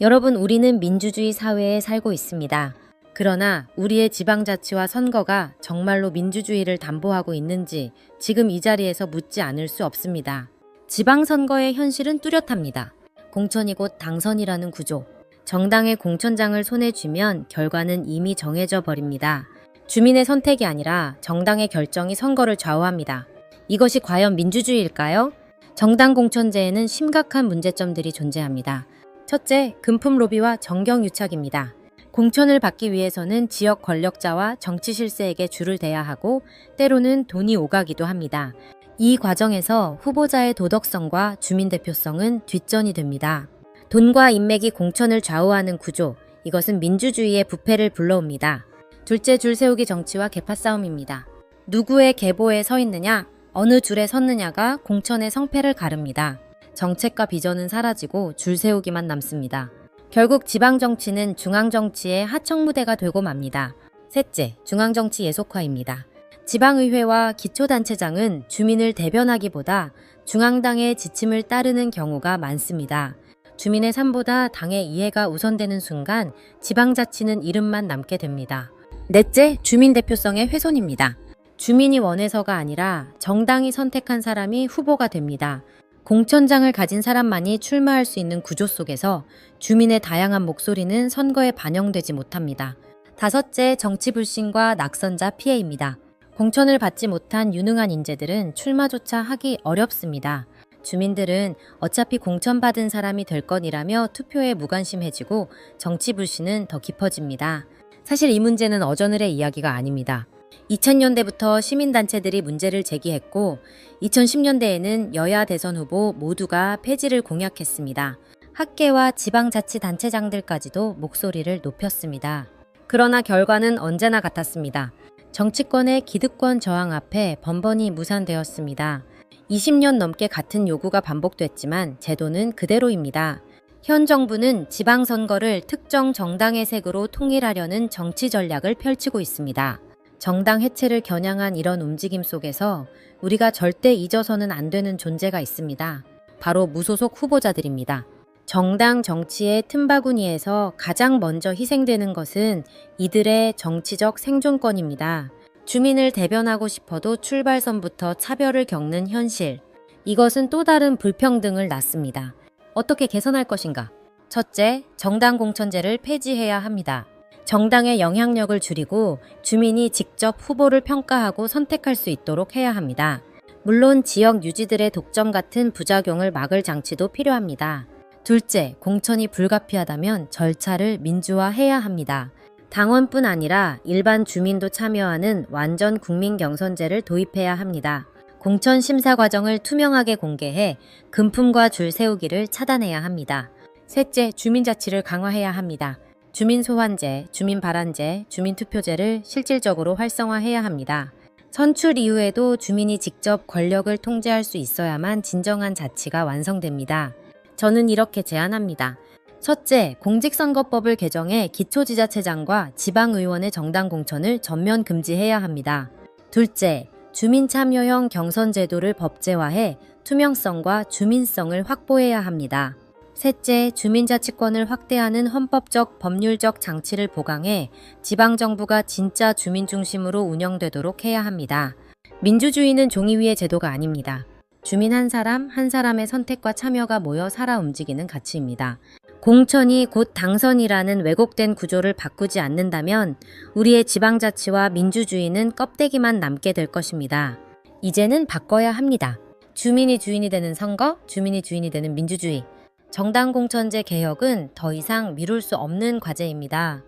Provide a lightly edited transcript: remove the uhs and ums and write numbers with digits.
여러분, 우리는 민주주의 사회에 살고 있습니다. 그러나 우리의 지방자치와 선거가 정말로 민주주의를 담보하고 있는지 지금 이 자리에서 묻지 않을 수 없습니다. 지방선거의 현실은 뚜렷합니다. 공천이 곧 당선이라는 구조. 정당의 공천장을 손에 쥐면 결과는 이미 정해져 버립니다. 주민의 선택이 아니라 정당의 결정이 선거를 좌우합니다. 이것이 과연 민주주의일까요? 정당 공천제에는 심각한 문제점들이 존재합니다. 첫째, 금품 로비와 정경유착입니다. 공천을 받기 위해서는 지역 권력자와 정치 실세에게 줄을 대야 하고 때로는 돈이 오가기도 합니다. 이 과정에서 후보자의 도덕성과 주민 대표성은 뒷전이 됩니다. 돈과 인맥이 공천을 좌우하는 구조, 이것은 민주주의의 부패를 불러옵니다. 둘째, 줄 세우기 정치와 계파 싸움입니다. 누구의 계보에 서 있느냐, 어느 줄에 섰느냐가 공천의 성패를 가릅니다. 정책과 비전은 사라지고 줄 세우기만 남습니다. 결국 지방정치는 중앙정치의 하청무대가 되고 맙니다. 셋째, 중앙정치 예속화입니다. 지방의회와 기초단체장은 주민을 대변하기보다 중앙당의 지침을 따르는 경우가 많습니다. 주민의 삶보다 당의 이해가 우선되는 순간 지방자치는 이름만 남게 됩니다. 넷째, 주민 대표성의 훼손입니다. 주민이 원해서가 아니라 정당이 선택한 사람이 후보가 됩니다. 공천장을 가진 사람만이 출마할 수 있는 구조 속에서 주민의 다양한 목소리는 선거에 반영되지 못합니다. 다섯째, 정치 불신과 낙선자 피해입니다. 공천을 받지 못한 유능한 인재들은 출마조차 하기 어렵습니다. 주민들은 어차피 공천받은 사람이 될 건이라며 투표에 무관심해지고 정치 불신은 더 깊어집니다. 사실 이 문제는 어저늘의 이야기가 아닙니다. 2000년대부터 시민단체들이 문제를 제기했고 2010년대에는 여야 대선 후보 모두가 폐지를 공약했습니다. 학계와 지방자치단체장들까지도 목소리를 높였습니다. 그러나 결과는 언제나 같았습니다. 정치권의 기득권 저항 앞에 번번이 무산되었습니다. 20년 넘게 같은 요구가 반복됐지만 제도는 그대로입니다. 현 정부는 지방선거를 특정 정당의 색으로 통일하려는 정치 전략을 펼치고 있습니다. 정당 해체를 겨냥한 이런 움직임 속에서 우리가 절대 잊어서는 안 되는 존재가 있습니다. 바로 무소속 후보자들입니다. 정당 정치의 틈바구니에서 가장 먼저 희생되는 것은 이들의 정치적 생존권입니다. 주민을 대변하고 싶어도 출발선부터 차별을 겪는 현실. 이것은 또 다른 불평등을 낳습니다. 어떻게 개선할 것인가? 첫째, 정당 공천제를 폐지해야 합니다. 정당의 영향력을 줄이고 주민이 직접 후보를 평가하고 선택할 수 있도록 해야 합니다. 물론 지역 유지들의 독점 같은 부작용을 막을 장치도 필요합니다. 둘째, 공천이 불가피하다면 절차를 민주화해야 합니다. 당원뿐 아니라 일반 주민도 참여하는 완전 국민경선제를 도입해야 합니다. 공천 심사 과정을 투명하게 공개해 금품과 줄 세우기를 차단해야 합니다. 셋째, 주민자치를 강화해야 합니다. 주민소환제, 주민발안제, 주민투표제를 실질적으로 활성화해야 합니다. 선출 이후에도 주민이 직접 권력을 통제할 수 있어야만 진정한 자치가 완성됩니다. 저는 이렇게 제안합니다. 첫째, 공직선거법을 개정해 기초지자체장과 지방의원의 정당 공천을 전면 금지해야 합니다. 둘째, 주민참여형 경선제도를 법제화해 투명성과 주민성을 확보해야 합니다. 셋째, 주민자치권을 확대하는 헌법적, 법률적 장치를 보강해 지방정부가 진짜 주민 중심으로 운영되도록 해야 합니다. 민주주의는 종이 위의 제도가 아닙니다. 주민 한 사람 한 사람의 선택과 참여가 모여 살아 움직이는 가치입니다. 공천이 곧 당선이라는 왜곡된 구조를 바꾸지 않는다면 우리의 지방자치와 민주주의는 껍데기만 남게 될 것입니다. 이제는 바꿔야 합니다. 주민이 주인이 되는 선거, 주민이 주인이 되는 민주주의. 정당 공천제 개혁은 더 이상 미룰 수 없는 과제입니다.